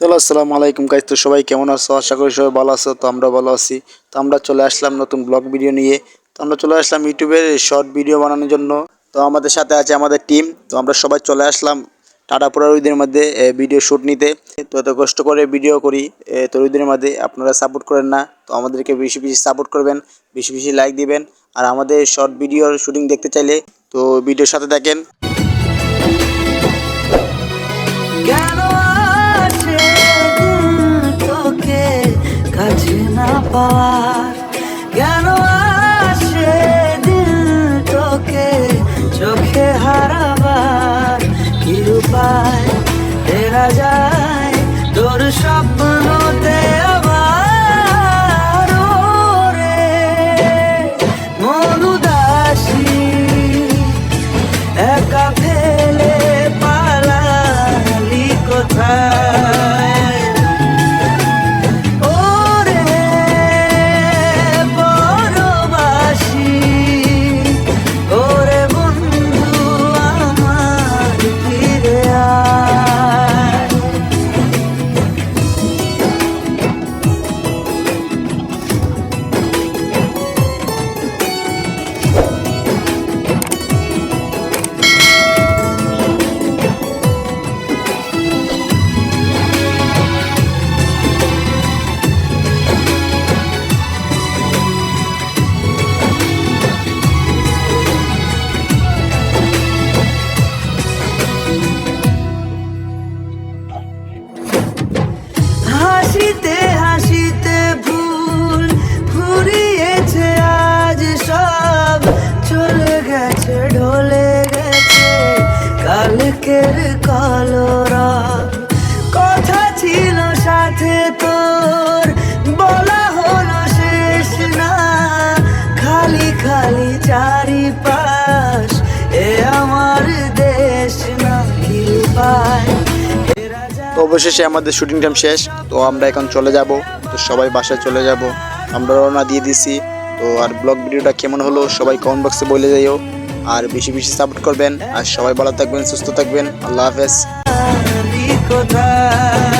Hello, আসসালামু আলাইকুম guys. তো সবাই কেমন আছো? আশা করি সবাই ভালো আছো। তো আমরা ভালো আছি। তো আমরা চলে আসলাম নতুন ব্লগ ভিডিও নিয়ে। তো আমরা চলে আসলাম ইউটিউবের শর্ট ভিডিও বানানোর জন্য। তো আমাদের সাথে আছে আমাদের টিম। তো আমরা সবাই চলে আসলাম টাটাপুরা ঈদের মধ্যে ভিডিও শ্যুট নিতে। তো এত কষ্ট করে ভিডিও করি তো ঈদের মধ্যে আপনারা সাপোর্ট করেন না। তো আমাদেরকে বেশি বেশি সাপোর্ট করবেন, বেশি বেশি লাইক দিবেন। আর আমাদের শর্ট ভিডিওর শুটিং দেখতে চাইলে তো ভিডিওর সাথে দেখেন। কেন আসে তোকে কাছে না পাওয়ার, কেন আসে দিল তোকে চোখে হারাবার, কি উপায় ফেরা যায় তোর স্বপ্নতে আবার? ওরে মন উদাসী একা ফেলে পালালি কোথায়? ওরে বড়বাসি, ওরে বন্ধু আমার ফিরে আয়। হাসিতে হাসিতে ভুল ফুরিয়েছে আজ সব, চলে গেছে ঢলে গেছে কালকের কলরব। কথা ছিল সাথে তোর, বলা হলো শেষ না, খালি খালি চারিপাশ, এ আমার দেশ না, কি পায়? তো অবশেষে আমাদের শুটিং টাইম শেষ। তো আমরা এখন চলে যাব। তো সবাই বাসায় চলে যাব। আমরা রওনা দিয়ে দিছি। তো আর ব্লগ ভিডিওটা কেমন হলো সবাই কমেন্ট বক্সে বলে যাইও। আর বেশি বেশি সাপোর্ট করবেন। আর সবাই ভালো থাকবেন, সুস্থ থাকবেন। আল্লাহ হাফেজ। কোথায়